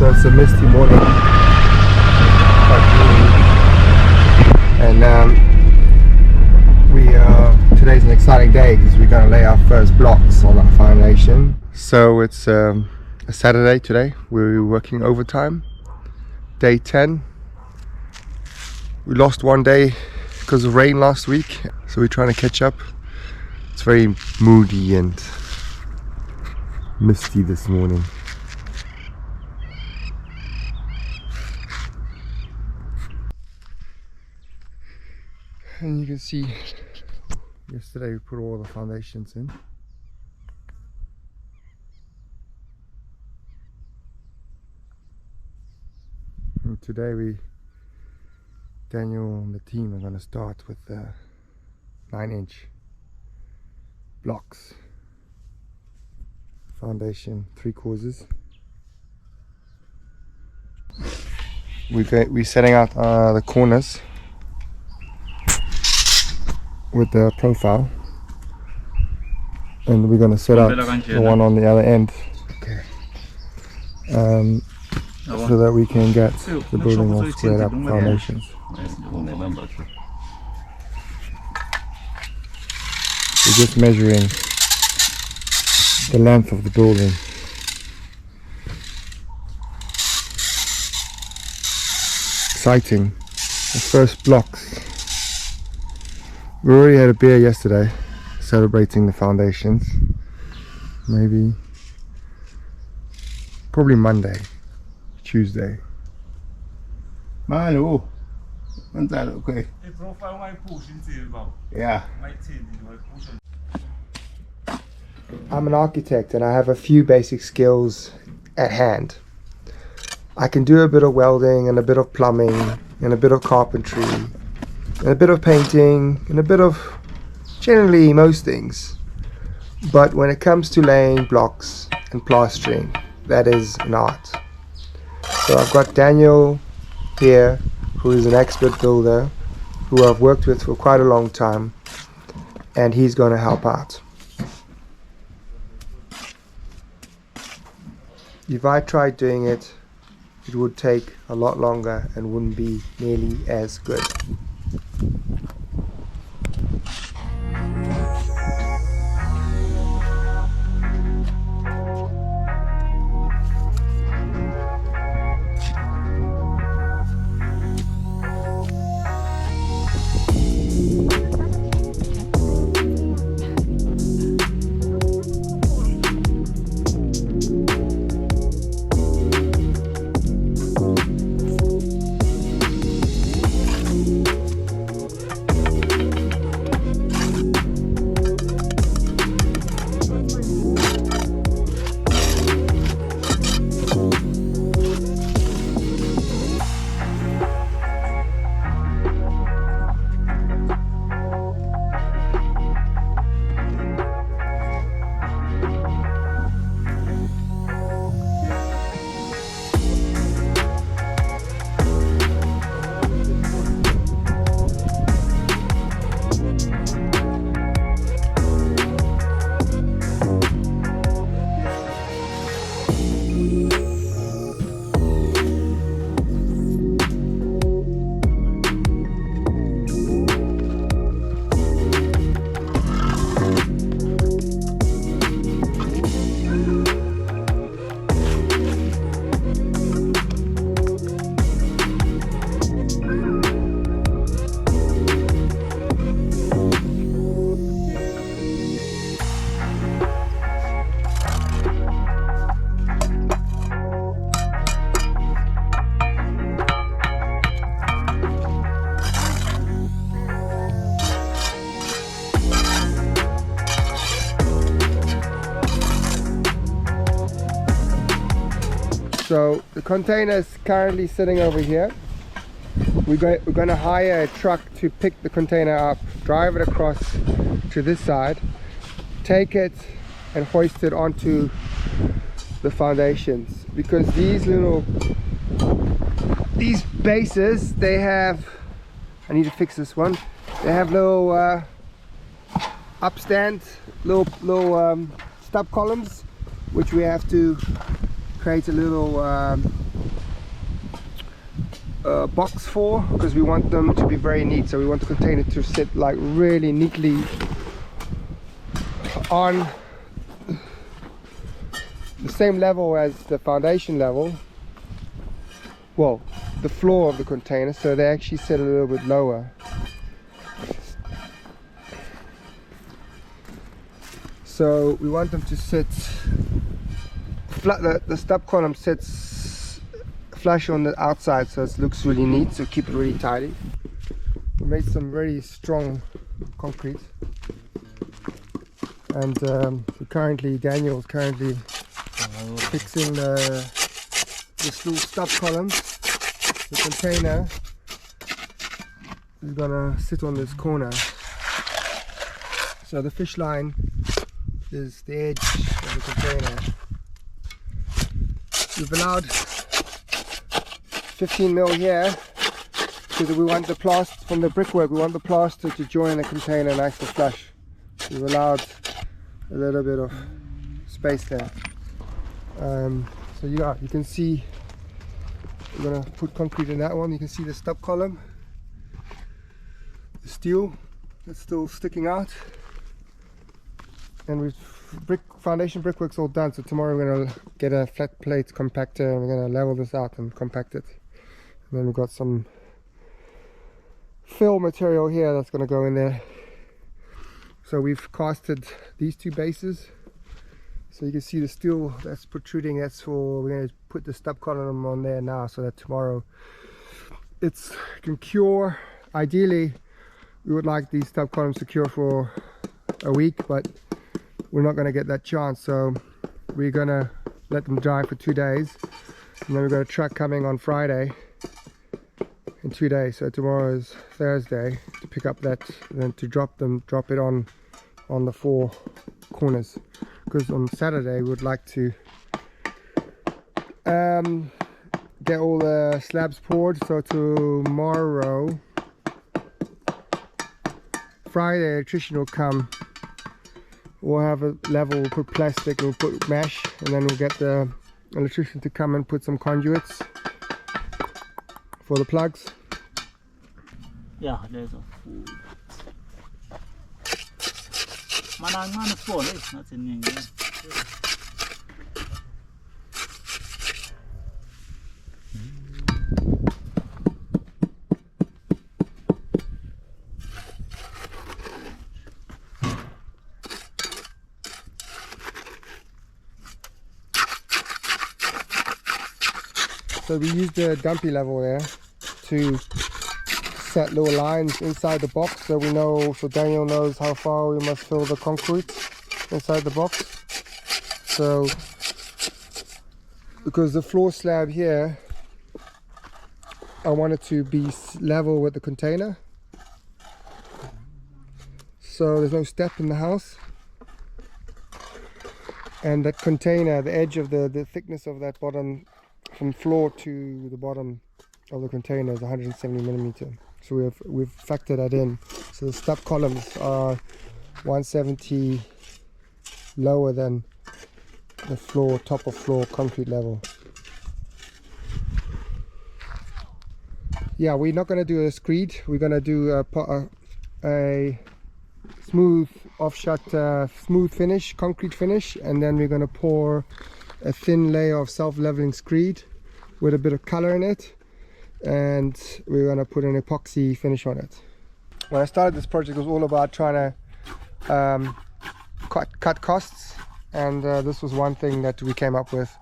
So it's a misty morning, and today's an exciting day because we're going to lay our first blocks on our foundation. So it's a Saturday today. We're working overtime, day 10. We lost one day because of rain last week, so we're trying to catch up. It's very moody and misty this morning. And you can see yesterday we put all the foundations in. And today Daniel and the team are going to start with 9-inch blocks. Foundation 3 courses. We're setting out the corners with the profile, and we're going to set out the one on the other end, so that we can get the building all squared up foundations. We're just measuring the length of the building. Exciting. The first blocks. We already had a beer yesterday, celebrating the foundations. Probably Monday, Tuesday. Hello. Okay. Yeah. I'm an architect and I have a few basic skills at hand. I can do a bit of welding and a bit of plumbing and a bit of carpentry and a bit of painting and a bit of generally most things. But when it comes to laying blocks and plastering, that is an art. So I've got Daniel here, who is an expert builder, who I've worked with for quite a long time, and he's going to help out. If I tried doing it, it would take a lot longer and wouldn't be nearly as good. So the container is currently sitting over here. We're going to hire a truck to pick the container up, drive it across to this side, take it and hoist it onto the foundations, because these bases, they have, I need to fix this one, they have little upstand, little stub columns, which we have to create a little box for, because we want them to be very neat. So we want the container to sit like really neatly on the same level as the foundation level, well, the floor of the container, so they actually sit a little bit lower. So we want them to sit flat, the stub column sits flush on the outside, so it looks really neat, so keep it really tidy. We made some very strong concrete, and Daniel's currently fixing this little stub columns. The container is gonna sit on this corner, so the fish line is the edge of the container. We've allowed 15 mil here because we want the plaster from the brickwork, we want the plaster to join the container nice and flush. We've allowed a little bit of space there. So yeah, you can see we're gonna put concrete in that one. You can see the stub column, the steel that's still sticking out, and we've foundation brickwork's all done. So tomorrow we're gonna get a flat plate compactor and we're gonna level this out and compact it. And then we've got some fill material here that's gonna go in there. So we've casted these two bases. So you can see the steel that's protruding, that's for, we're going to put the stub column on there now so that tomorrow it can cure. Ideally we would like these stub columns to cure for a week, but we're not going to get that chance, so we're going to let them dry for 2 days, and then we've got a truck coming on Friday in 2 days. So tomorrow is Thursday to pick up that, and then to drop it on the 4 corners, because on Saturday we would like to get all the slabs poured. So tomorrow, Friday, the electrician will come, we'll have a level, we'll put plastic, we'll put mesh, and then we'll get the electrician to come and put some conduits for the plugs. Yeah, there's a food. Manang phone, that's in English. So we used the dumpy level there to set little lines inside the box, so we know, so Daniel knows how far we must fill the concrete inside the box. So because the floor slab here, I want it to be level with the container, so there's no step in the house, and that container, the edge of the thickness of that bottom, from floor to the bottom of the container, is 170 millimeter. So we've factored that in. So the stub columns are 170 lower than the floor, top of floor concrete level. Yeah, we're not going to do a screed. We're going to do a smooth offshot, smooth finish, concrete finish, and then we're going to pour a thin layer of self-leveling screed with a bit of color in it, and we're going to put an epoxy finish on it. When I started this project, it was all about trying to cut costs, and this was one thing that we came up with.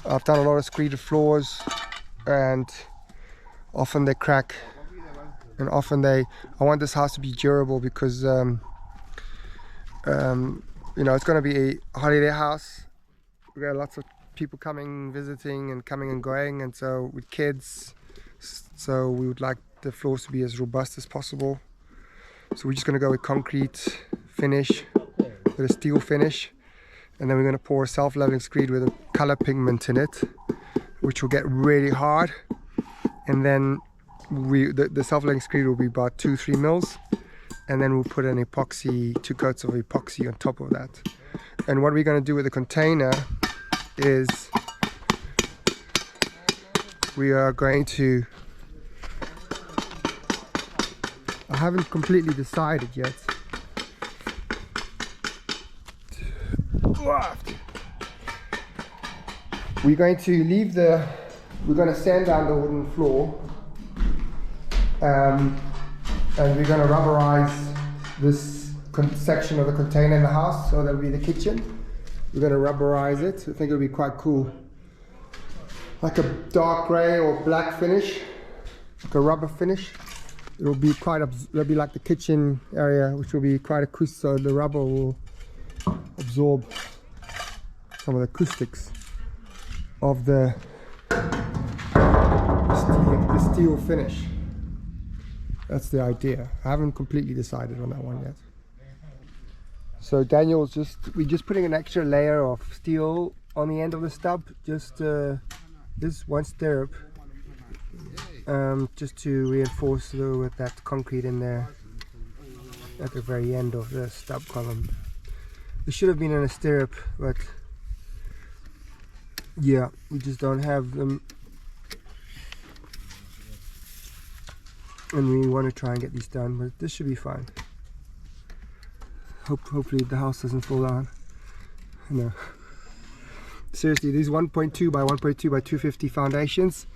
I've done a lot of screeded floors, and often they crack, and often I want this house to be durable, because you know, it's going to be a holiday house. We got lots of people coming, visiting, and coming and going, and so with kids, so we would like the floors to be as robust as possible. So we're just going to go with concrete finish with a steel finish, and then we're going to pour a self-leveling screed with a color pigment in it, which will get really hard, and then the self-leveling screed will be about 2-3 mils, and then we'll put an epoxy, 2 coats of epoxy on top of that. And what we're going to do with the container is we are going to I haven't completely decided yet. We're going to sand down the wooden floor, and we're going to rubberize this section of the container in the house, so that'll be the kitchen. We're going to rubberize it. I think it'll be quite cool, like a dark gray or black finish, like a rubber finish. It'll be like the kitchen area, which will be quite acoustic, so the rubber will absorb some of the acoustics of the steel finish. That's the idea. I haven't completely decided on that one yet. So we're just putting an extra layer of steel on the end of the stub, just this one stirrup, just to reinforce with that concrete in there at the very end of the stub column. It should have been in a stirrup, but yeah, we just don't have them, and we want to try and get these done, but this should be fine. Hopefully the house doesn't fall down. No, seriously, these 1.2 by 1.2 by 250 foundations,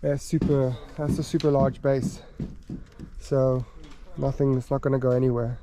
that's a super large base, so it's not going to go anywhere.